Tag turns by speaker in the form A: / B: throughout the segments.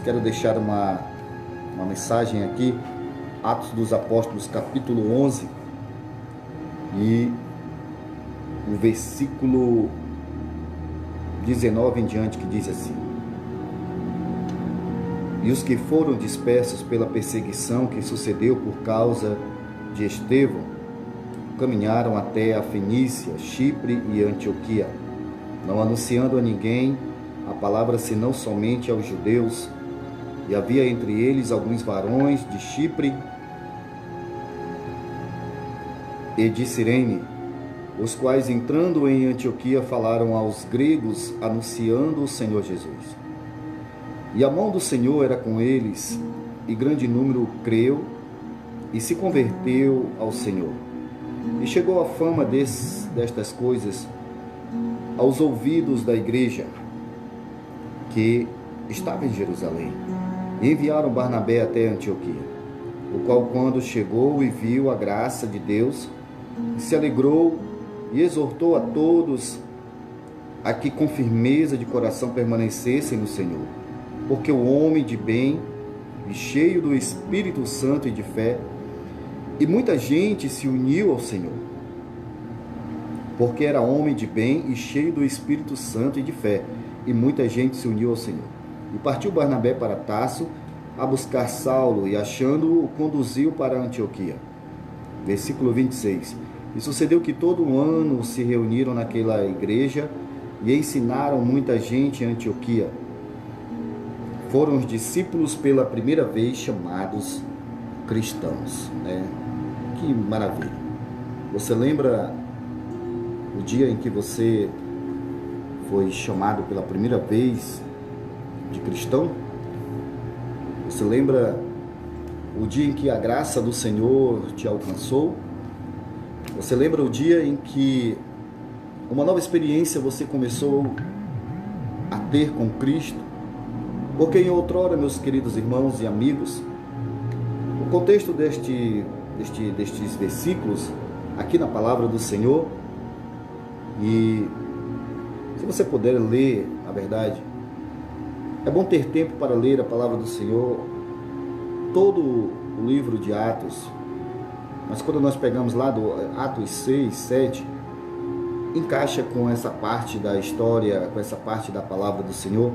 A: quero deixar uma mensagem aqui, Atos dos Apóstolos, capítulo 11, e o versículo 19 em diante, que diz assim: E os que foram dispersos pela perseguição que sucedeu por causa de Estevão, caminharam até a Fenícia, Chipre e Antioquia, não anunciando a ninguém a palavra senão somente aos judeus. E havia entre eles alguns varões de Chipre e de Cirene, os quais, entrando em Antioquia, falaram aos gregos, anunciando o Senhor Jesus. E a mão do Senhor era com eles, e grande número creu e se converteu ao Senhor. E chegou a fama destas coisas aos ouvidos da igreja que estava em Jerusalém. E enviaram Barnabé até Antioquia, o qual, quando chegou e viu a graça de Deus, se alegrou e exortou a todos a que com firmeza de coração permanecessem no Senhor, porque o homem de bem e cheio do Espírito Santo e de fé, e muita gente se uniu ao Senhor, porque era homem de bem e cheio do Espírito Santo e de fé, e muita gente se uniu ao Senhor. E partiu Barnabé para Tarso a buscar Saulo, e achando-o, conduziu para Antioquia. Versículo 26. E sucedeu que todo um ano se reuniram naquela igreja e ensinaram muita gente em Antioquia. Foram os discípulos pela primeira vez chamados cristãos. Que maravilha! Você lembra o dia em que você foi chamado pela primeira vez de cristão? Você lembra o dia em que a graça do Senhor te alcançou? Você lembra o dia em que uma nova experiência você começou a ter com Cristo? Porque em outrora, meus queridos irmãos e amigos, o contexto destes versículos aqui na palavra do Senhor, e se você puder ler, na verdade, é bom ter tempo para ler a palavra do Senhor, todo o livro de Atos. Mas quando nós pegamos lá do Atos 6, 7, encaixa com essa parte da história, com essa parte da palavra do Senhor.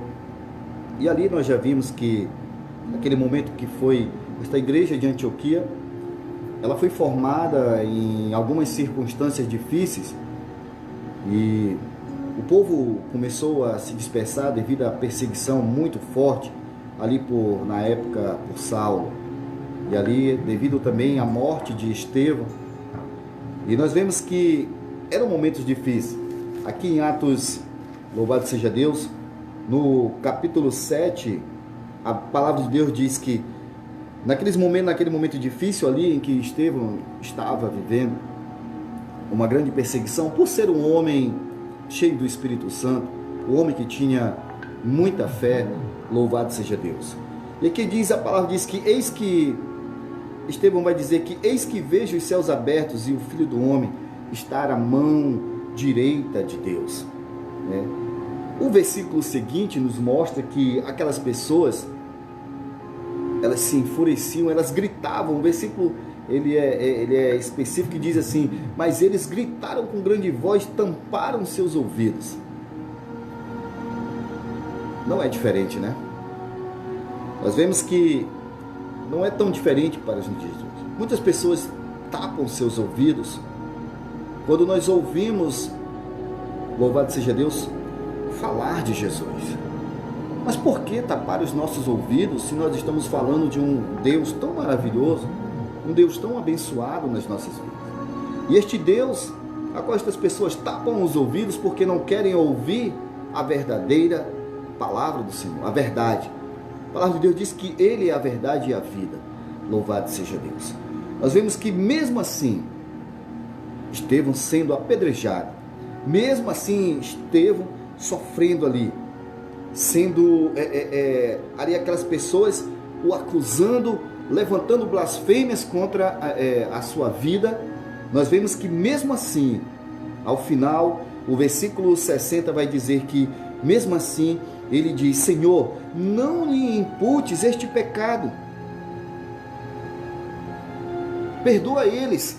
A: E ali nós já vimos que, naquele momento que foi esta igreja de Antioquia, ela foi formada em algumas circunstâncias difíceis, e o povo começou a se dispersar devido à perseguição muito forte ali na época por Saulo, e ali devido também à morte de Estevão. E nós vemos que eram momentos difíceis. Aqui em Atos, louvado seja Deus, no capítulo 7, a palavra de Deus diz que naquele momento difícil ali em que Estevão estava vivendo uma grande perseguição, por ser um homem cheio do Espírito Santo, um homem que tinha muita fé, louvado seja Deus. E aqui a palavra diz que eis que Estevão vai dizer que eis que vejo os céus abertos e o Filho do Homem estar à mão direita de Deus. O versículo seguinte nos mostra que aquelas pessoas, elas se enfureciam, elas gritavam. O versículo ele é específico e diz assim: mas eles gritaram com grande voz, tamparam seus ouvidos. Não é diferente, né? Nós vemos que não é tão diferente para os dias de hoje. Muitas pessoas tapam seus ouvidos quando nós ouvimos, louvado seja Deus, falar de Jesus. Mas por que tapar os nossos ouvidos se nós estamos falando de um Deus tão maravilhoso, um Deus tão abençoado nas nossas vidas? E este Deus, a qual estas pessoas tapam os ouvidos porque não querem ouvir a verdadeira palavra do Senhor, a verdade. A palavra de Deus diz que Ele é a verdade e a vida. Louvado seja Deus. Nós vemos que mesmo assim, Estevão sendo apedrejado, mesmo assim Estevão sofrendo ali, sendo ali aquelas pessoas o acusando, levantando blasfêmias contra a sua vida, nós vemos que mesmo assim, ao final, o versículo 60 vai dizer que mesmo assim ele diz: Senhor, não lhe imputes este pecado. Perdoa eles.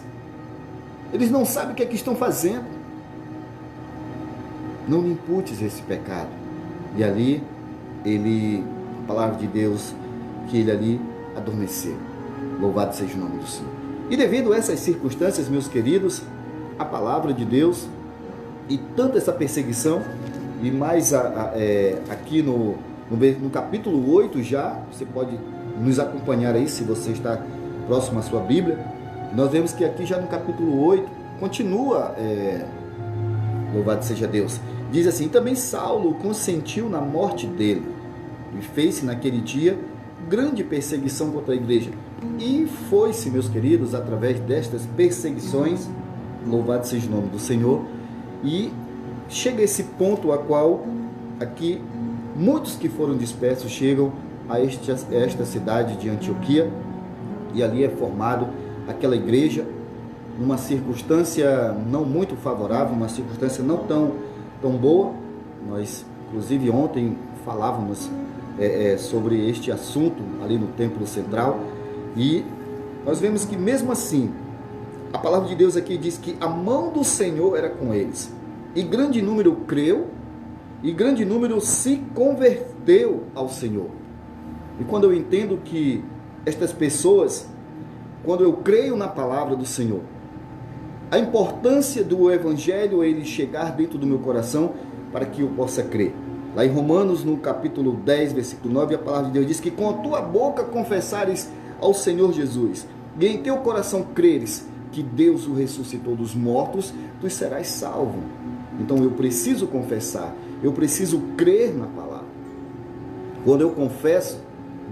A: Eles não sabem o que é que estão fazendo. Não lhe imputes esse pecado. E ali, a palavra de Deus, que ele ali adormeceu. Louvado seja o nome do Senhor. E devido a essas circunstâncias, meus queridos, a palavra de Deus e tanto essa perseguição, e mais aqui no capítulo 8 já, você pode nos acompanhar aí se você está próximo à sua Bíblia, nós vemos que aqui já no capítulo 8, continua, louvado seja Deus, diz assim: também Saulo consentiu na morte dele, e fez-se naquele dia grande perseguição contra a igreja. E foi-se, meus queridos, através destas perseguições, louvado seja o nome do Senhor, e chega esse ponto a qual aqui muitos que foram dispersos chegam a esta cidade de Antioquia, e ali é formado aquela igreja numa circunstância não muito favorável, uma circunstância não tão boa. Nós, inclusive, ontem falávamos sobre este assunto ali no Templo Central, e nós vemos que mesmo assim, a palavra de Deus aqui diz que a mão do Senhor era com eles, e grande número creu, e grande número se converteu ao Senhor. E quando eu entendo que estas pessoas, quando eu creio na palavra do Senhor, a importância do Evangelho ele chegar dentro do meu coração para que eu possa crer. Lá em Romanos, no capítulo 10, versículo 9, a palavra de Deus diz que com a tua boca confessares ao Senhor Jesus, e em teu coração creres que Deus o ressuscitou dos mortos, tu serás salvo. Então eu preciso confessar, eu preciso crer na palavra. Quando eu confesso,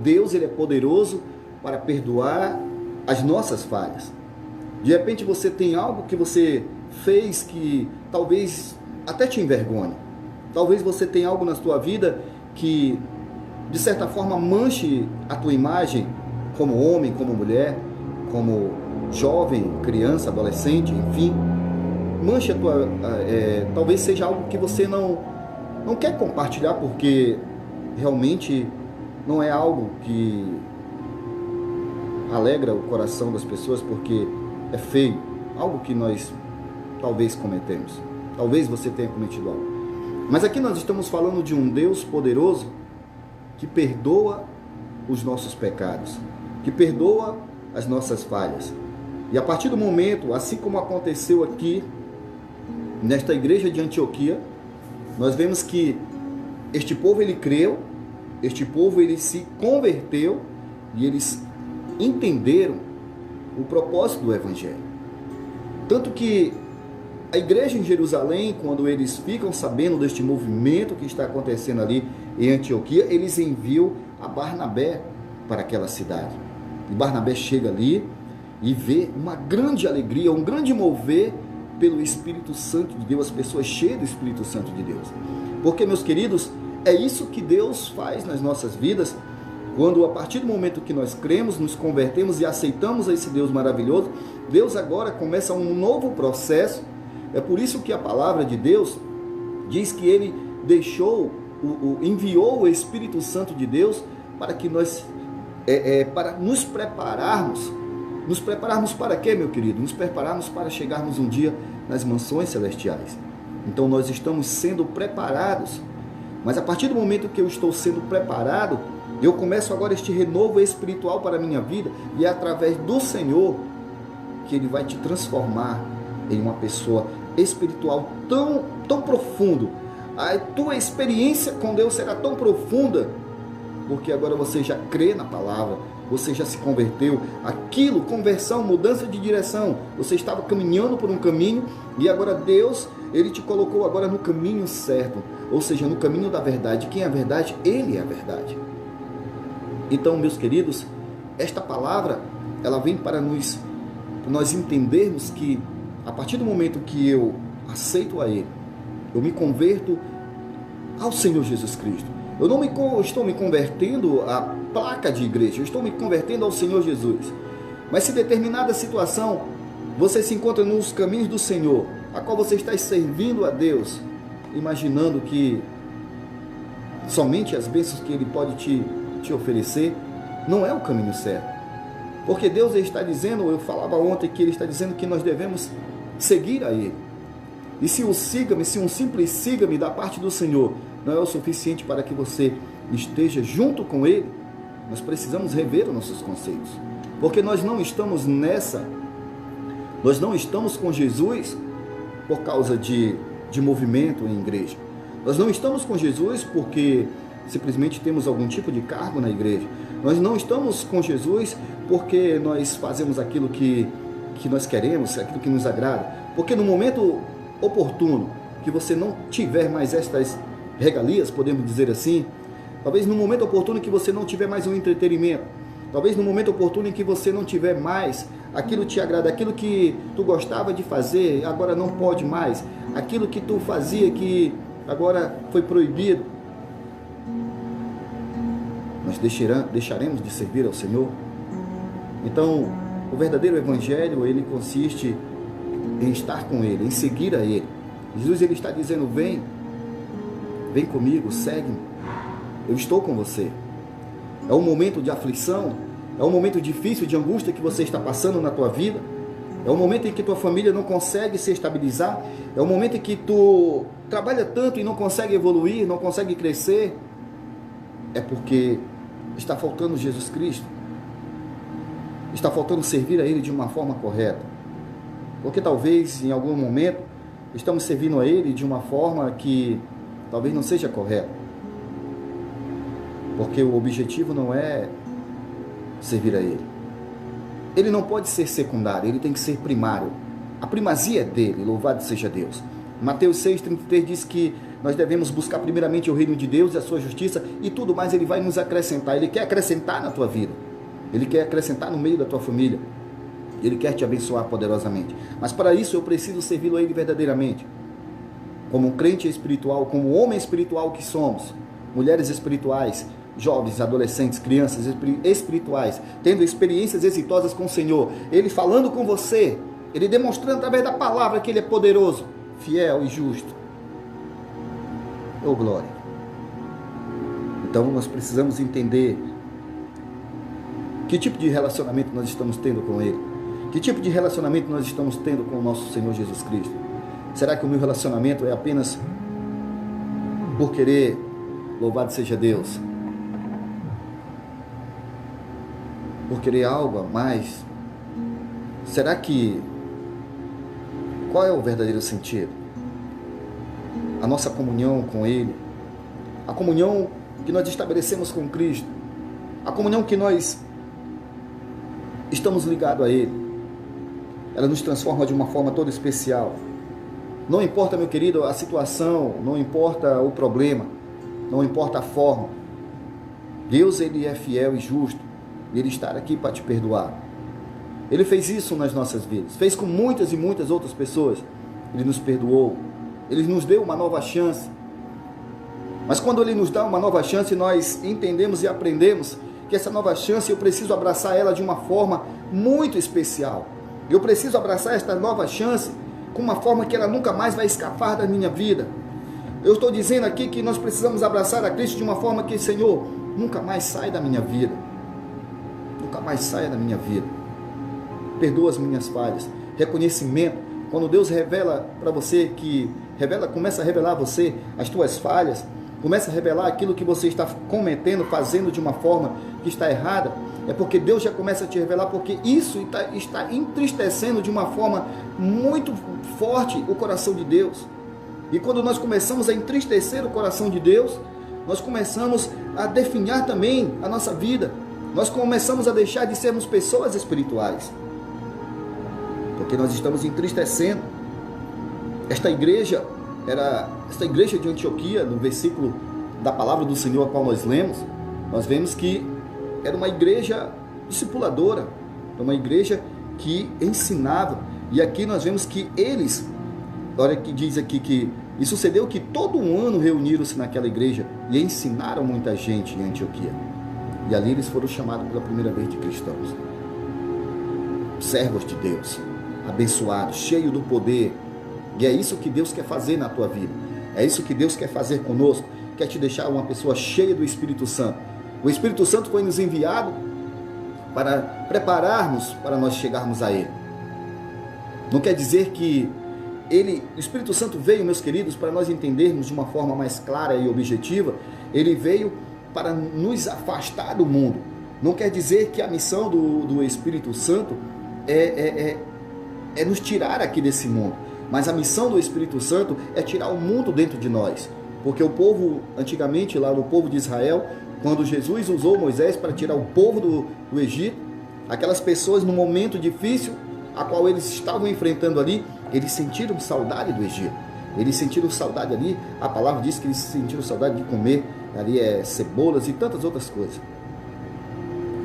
A: Deus ele é poderoso para perdoar as nossas falhas. De repente você tem algo que você fez que talvez até te envergonhe. Talvez você tenha algo na sua vida que, de certa forma, manche a tua imagem como homem, como mulher, como jovem, criança, adolescente, enfim. Manche a tua... talvez seja algo que você não quer compartilhar, porque realmente não é algo que alegra o coração das pessoas, porque é feio. Algo que nós talvez cometemos. Talvez você tenha cometido algo. Mas aqui nós estamos falando de um Deus poderoso que perdoa os nossos pecados, que perdoa as nossas falhas. E a partir do momento, assim como aconteceu aqui nesta igreja de Antioquia, nós vemos que este povo ele creu, este povo ele se converteu e eles entenderam o propósito do Evangelho. Tanto que a igreja em Jerusalém, quando eles ficam sabendo deste movimento que está acontecendo ali em Antioquia, eles enviam a Barnabé para aquela cidade. E Barnabé chega ali e vê uma grande alegria, um grande mover pelo Espírito Santo de Deus, as pessoas cheias do Espírito Santo de Deus. Porque, meus queridos, é isso que Deus faz nas nossas vidas, quando a partir do momento que nós cremos, nos convertemos e aceitamos esse Deus maravilhoso, Deus agora começa um novo processo. É por isso que a palavra de Deus diz que ele enviou o Espírito Santo de Deus para que nós, para nos prepararmos. Nos prepararmos para quê, meu querido? Nos prepararmos para chegarmos um dia nas mansões celestiais. Então nós estamos sendo preparados. Mas a partir do momento que eu estou sendo preparado, eu começo agora este renovo espiritual para a minha vida, e é através do Senhor que ele vai te transformar em uma pessoa espiritual tão profundo. A tua experiência com Deus será tão profunda, porque agora você já crê na palavra, você já se converteu. Aquilo, conversão, mudança de direção. Você estava caminhando por um caminho e agora Deus, ele te colocou agora no caminho certo, ou seja, no caminho da verdade. Quem é a verdade? Ele é a verdade. Então, meus queridos, esta palavra, ela vem para nós entendermos que a partir do momento que eu aceito a Ele, eu me converto ao Senhor Jesus Cristo. Eu não estou me convertendo à placa de igreja, eu estou me convertendo ao Senhor Jesus. Mas se determinada situação, você se encontra nos caminhos do Senhor, a qual você está servindo a Deus, imaginando que somente as bênçãos que Ele pode te oferecer, não é o caminho certo. Porque Deus está dizendo, eu falava ontem que Ele está dizendo que nós devemos seguir a Ele. E se um simples siga-me da parte do Senhor não é o suficiente para que você esteja junto com Ele, nós precisamos rever os nossos conceitos. Porque nós não estamos nós não estamos com Jesus por causa de movimento em igreja. Nós não estamos com Jesus porque simplesmente temos algum tipo de cargo na igreja. Nós não estamos com Jesus porque nós fazemos aquilo que nós queremos, aquilo que nos agrada. Porque no momento oportuno, que você não tiver mais estas regalias, podemos dizer assim, talvez no momento oportuno que você não tiver mais um entretenimento, talvez no momento oportuno em que você não tiver mais aquilo que te agrada, aquilo que tu gostava de fazer, agora não pode mais, aquilo que tu fazia que agora foi proibido, nós deixaremos de servir ao Senhor. Então, o verdadeiro evangelho, ele consiste em estar com Ele, em seguir a Ele. Jesus, Ele está dizendo, vem comigo, segue-me, eu estou com você. É um momento de aflição, é um momento difícil, de angústia que você está passando na tua vida, é um momento em que tua família não consegue se estabilizar, é um momento em que tu trabalha tanto e não consegue evoluir, não consegue crescer, é porque está faltando Jesus Cristo, está faltando servir a Ele de uma forma correta, porque talvez em algum momento estamos servindo a Ele de uma forma que talvez não seja correta, porque o objetivo não é servir a Ele. Ele não pode ser secundário, Ele tem que ser primário. A primazia é dele, louvado seja Deus. Mateus 6,33 diz que nós devemos buscar primeiramente o reino de Deus e a sua justiça, e tudo mais Ele vai nos acrescentar. Ele quer acrescentar na tua vida, Ele quer acrescentar no meio da tua família, Ele quer te abençoar poderosamente. Mas para isso eu preciso servi-lo a Ele verdadeiramente, como um crente espiritual, como um homem espiritual que somos, mulheres espirituais, jovens, adolescentes, crianças espirituais, tendo experiências exitosas com o Senhor, Ele falando com você, Ele demonstrando através da palavra que Ele é poderoso, fiel e justo. Oh, glória! Então nós precisamos entender que tipo de relacionamento nós estamos tendo com Ele, que tipo de relacionamento nós estamos tendo com o nosso Senhor Jesus Cristo. Será que o meu relacionamento é apenas por querer, louvado seja Deus, por querer algo a mais? Será que, qual é o verdadeiro sentido? A nossa comunhão com Ele, a comunhão que nós estabelecemos com Cristo, a comunhão que nós estamos ligados a Ele, ela nos transforma de uma forma toda especial. Não importa, meu querido, a situação, não importa o problema, não importa a forma. Deus, Ele é fiel e justo, e Ele está aqui para te perdoar. Ele fez isso nas nossas vidas, fez com muitas e muitas outras pessoas. Ele nos perdoou, Ele nos deu uma nova chance. Mas quando Ele nos dá uma nova chance, nós entendemos e aprendemos que essa nova chance eu preciso abraçar ela de uma forma muito especial. Eu preciso abraçar esta nova chance com uma forma que ela nunca mais vai escapar da minha vida. Eu estou dizendo aqui que nós precisamos abraçar a Cristo de uma forma que, Senhor, nunca mais sai da minha vida. Nunca mais saia da minha vida. Perdoa as minhas falhas. Reconhecimento. Quando Deus revela para você começa a revelar a você as tuas falhas, começa a revelar aquilo que você está cometendo, fazendo de uma forma que está errada, é porque Deus já começa a te revelar, porque isso está entristecendo de uma forma muito forte o coração de Deus. E quando nós começamos a entristecer o coração de Deus, nós começamos a definhar também a nossa vida. Nós começamos a deixar de sermos pessoas espirituais, porque nós estamos entristecendo. Esta igreja de Antioquia, no versículo da palavra do Senhor a qual nós lemos, nós vemos que era uma igreja discipuladora, uma igreja que ensinava. E aqui nós vemos que eles, olha que diz aqui que e sucedeu que todo um ano reuniram-se naquela igreja e ensinaram muita gente em Antioquia. E ali eles foram chamados pela primeira vez de cristãos. Servos de Deus, abençoados, cheios do poder. E é isso que Deus quer fazer na tua vida. É isso que Deus quer fazer conosco. quer te deixar uma pessoa cheia do Espírito Santo. O Espírito Santo foi nos enviado para prepararmos para nós chegarmos a Ele. Não quer dizer que o Espírito Santo veio, meus queridos, para nós entendermos de uma forma mais clara e objetiva. Ele veio para nos afastar do mundo. Não quer dizer que a missão do Espírito Santo é nos tirar aqui desse mundo. Mas a missão do Espírito Santo é tirar o mundo dentro de nós. Porque o povo, antigamente, lá no povo de Israel, quando Jesus usou Moisés para tirar o povo do Egito, aquelas pessoas no momento difícil, a qual eles estavam enfrentando ali, eles sentiram saudade do Egito. Eles sentiram saudade ali, a palavra diz que eles sentiram saudade de comer ali cebolas e tantas outras coisas.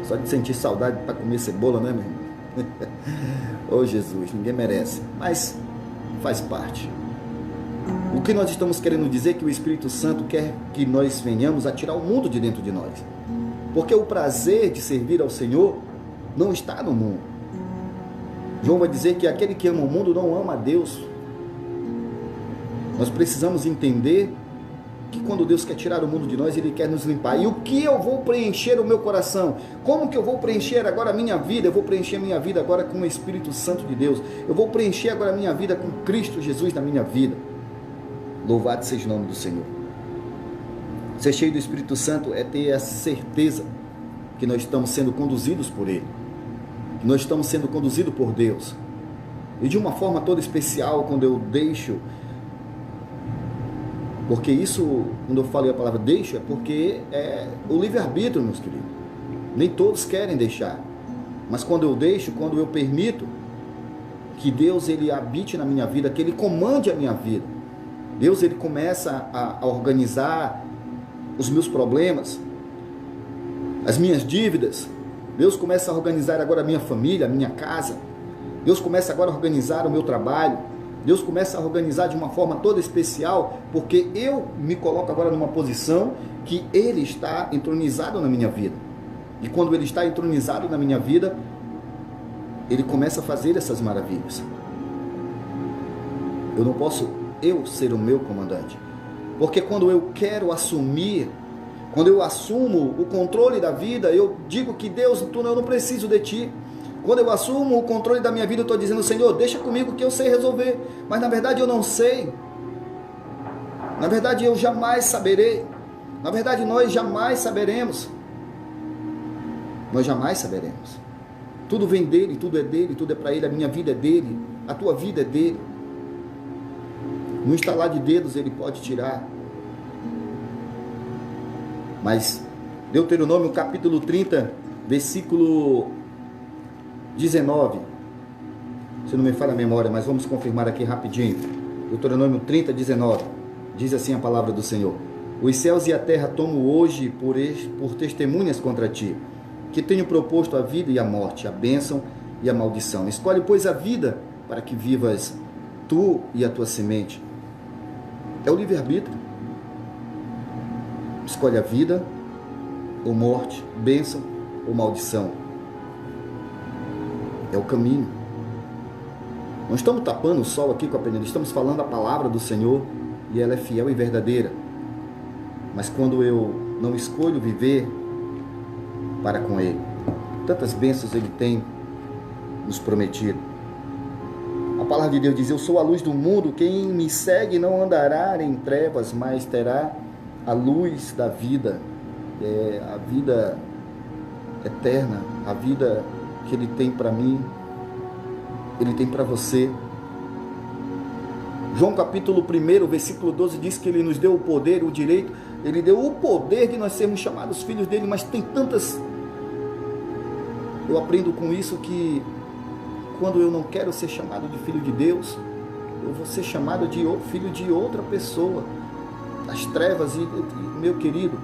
A: Só de sentir saudade para comer cebola, né, meu irmão? Oh, Jesus, ninguém merece, mas faz parte. O que nós estamos querendo dizer é que o Espírito Santo quer que nós venhamos a tirar o mundo de dentro de nós. Porque o prazer de servir ao Senhor não está no mundo. João vai dizer que aquele que ama o mundo não ama a Deus. Nós precisamos entender que quando Deus quer tirar o mundo de nós, Ele quer nos limpar. E o que eu vou preencher o meu coração? Como que eu vou preencher agora a minha vida? Eu vou preencher a minha vida agora com o Espírito Santo de Deus. Eu vou preencher agora a minha vida com Cristo Jesus na minha vida. Louvado seja o nome do Senhor. Ser cheio do Espírito Santo é ter a certeza que nós estamos sendo conduzidos por Ele. Que nós estamos sendo conduzidos por Deus. E de uma forma toda especial, quando eu deixo... Porque isso, quando eu falei a palavra deixo, é porque é o livre-arbítrio, meus queridos. Nem todos querem deixar. Mas quando eu deixo, quando eu permito que Deus ele habite na minha vida, que Ele comande a minha vida, Deus ele começa a organizar os meus problemas, as minhas dívidas. Deus começa a organizar agora a minha família, a minha casa. Deus começa agora a organizar o meu trabalho. Deus começa a organizar de uma forma toda especial, porque eu me coloco agora numa posição que Ele está entronizado na minha vida. E quando Ele está entronizado na minha vida, Ele começa a fazer essas maravilhas. Eu não posso ser o meu comandante. Porque quando eu quero assumir, quando eu assumo o controle da vida, eu digo que Deus, eu não preciso de Ti. Quando eu assumo o controle da minha vida, eu estou dizendo, Senhor, deixa comigo que eu sei resolver. Mas na verdade eu não sei. Na verdade eu jamais saberei. Na verdade nós jamais saberemos. Nós jamais saberemos. Tudo vem dEle, tudo é dEle, tudo é para Ele. A minha vida é dEle, a tua vida é dEle. No estalar de dedos Ele pode tirar. Mas Deuteronômio capítulo 30, versículo 19, se não me falha a memória, mas vamos confirmar aqui rapidinho. Deuteronômio 30, 19, diz assim a palavra do Senhor: os céus e a terra tomo hoje por testemunhas contra ti, que tenho proposto a vida e a morte, a bênção e a maldição. Escolhe, pois, a vida, para que vivas tu e a tua semente. É o livre-arbítrio. Escolhe a vida ou morte, bênção ou maldição. É o caminho. Não estamos tapando o sol aqui com a peneira, estamos falando a palavra do Senhor e ela é fiel e verdadeira. Mas quando eu não escolho viver para com Ele, tantas bênçãos Ele tem nos prometido. A palavra de Deus diz: eu sou a luz do mundo, quem me segue não andará em trevas, mas terá a luz da vida, a vida eterna, a vida que Ele tem para mim, Ele tem para você. João capítulo 1, versículo 12 diz que Ele nos deu o poder, o direito, Ele deu o poder de nós sermos chamados filhos dEle, mas tem tantas... Eu aprendo com isso que quando eu não quero ser chamado de filho de Deus, eu vou ser chamado de filho de outra pessoa. As trevas, meu querido,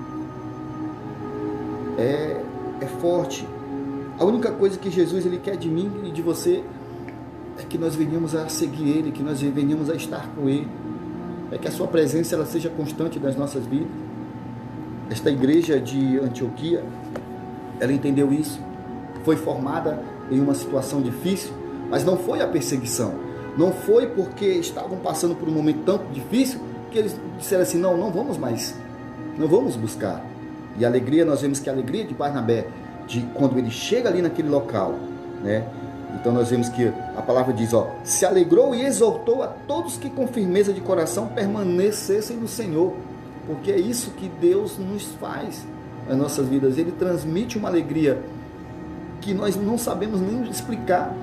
A: é forte. A única coisa que Jesus ele quer de mim e de você é que nós venhamos a seguir Ele, que nós venhamos a estar com Ele. É que a sua presença ela seja constante nas nossas vidas. Esta igreja de Antioquia, ela entendeu isso. Foi formada em uma situação difícil, mas não foi a perseguição. Não foi porque estavam passando por um momento tão difícil que eles disseram assim, não vamos mais não vamos buscar. E a alegria, nós vemos que a alegria de Barnabé, de quando ele chega ali naquele local, né? Então nós vemos que a palavra diz, se alegrou e exortou a todos que com firmeza de coração permanecessem no Senhor, porque é isso que Deus nos faz nas nossas vidas. Ele transmite uma alegria que nós não sabemos nem explicar.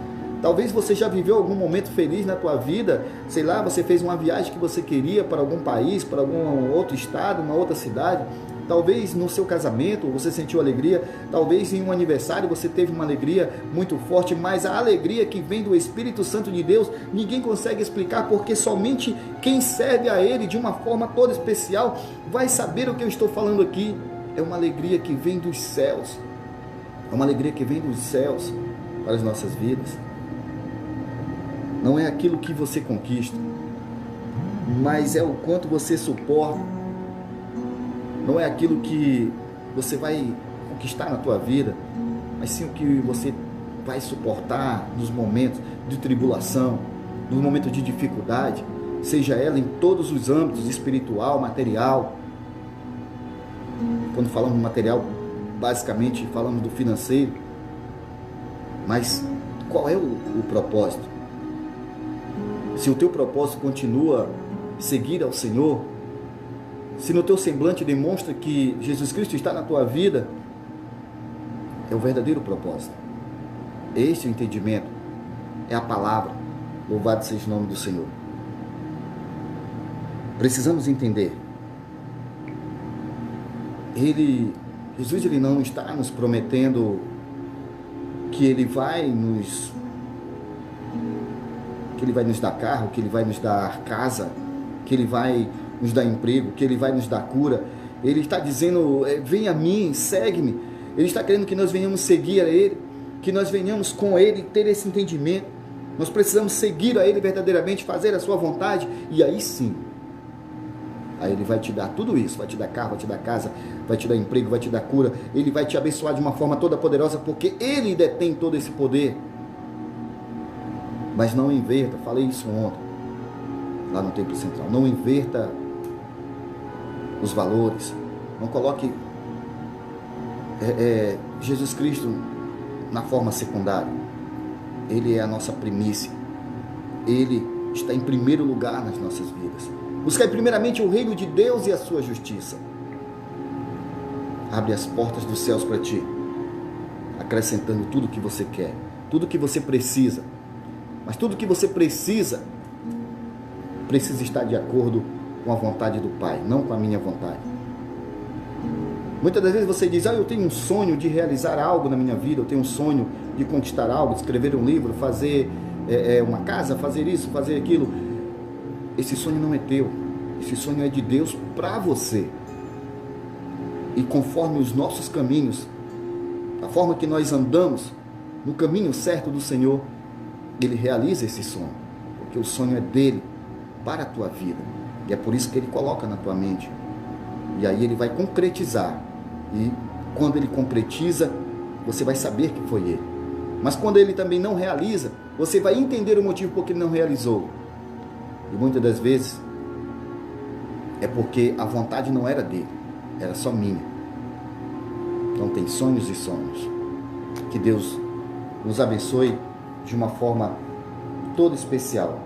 A: Talvez você já viveu algum momento feliz na tua vida, sei lá, você fez uma viagem que você queria para algum país, para algum outro estado, uma outra cidade. Talvez no seu casamento você sentiu alegria, talvez em um aniversário você teve uma alegria muito forte, mas a alegria que vem do Espírito Santo de Deus, ninguém consegue explicar, porque somente quem serve a Ele de uma forma toda especial vai saber o que eu estou falando aqui. É uma alegria que vem dos céus, é uma alegria que vem dos céus para as nossas vidas. Não é aquilo que você conquista, mas é o quanto você suporta. Não é aquilo que você vai conquistar na tua vida, mas sim o que você vai suportar nos momentos de tribulação, nos momentos de dificuldade, seja ela em todos os âmbitos, espiritual, material. Quando falamos de material, basicamente falamos do financeiro. Mas qual é o propósito? Se o teu propósito continua seguir ao Senhor, se no teu semblante demonstra que Jesus Cristo está na tua vida, é o verdadeiro propósito. Este é o entendimento, é a palavra. Louvado seja o nome do Senhor. Precisamos entender. Jesus ele não está nos prometendo que Ele vai nos dar carro, que Ele vai nos dar casa, que Ele vai nos dar emprego, que Ele vai nos dar cura. Ele está dizendo, vem a mim, segue-me. Ele está querendo que nós venhamos seguir a Ele, que nós venhamos com Ele ter esse entendimento. Nós precisamos seguir a Ele verdadeiramente, fazer a sua vontade, e aí sim, aí Ele vai te dar tudo isso, vai te dar carro, vai te dar casa, vai te dar emprego, vai te dar cura. Ele vai te abençoar de uma forma toda poderosa, porque Ele detém todo esse poder. Mas não inverta, falei isso ontem, lá no Templo Central, não inverta os valores, não coloque Jesus Cristo na forma secundária. Ele é a nossa primícia, Ele está em primeiro lugar nas nossas vidas. Buscai primeiramente o reino de Deus e a sua justiça. Abre as portas dos céus para ti, acrescentando tudo o que você quer, tudo o que você precisa. Mas tudo o que você precisa estar de acordo com a vontade do Pai, não com a minha vontade. Muitas das vezes você diz, eu tenho um sonho de realizar algo na minha vida, eu tenho um sonho de conquistar algo, de escrever um livro, fazer uma casa, fazer isso, fazer aquilo. Esse sonho não é teu, esse sonho é de Deus para você. E conforme os nossos caminhos, a forma que nós andamos no caminho certo do Senhor, Ele realiza esse sonho, porque o sonho é dele para a tua vida, e é por isso que Ele coloca na tua mente, e aí Ele vai concretizar, e quando Ele concretiza, você vai saber que foi Ele. Mas quando Ele também não realiza, você vai entender o motivo por que Ele não realizou, e muitas das vezes é porque a vontade não era dele, era só minha. Então tem sonhos e sonhos. Que Deus nos abençoe de uma forma toda especial.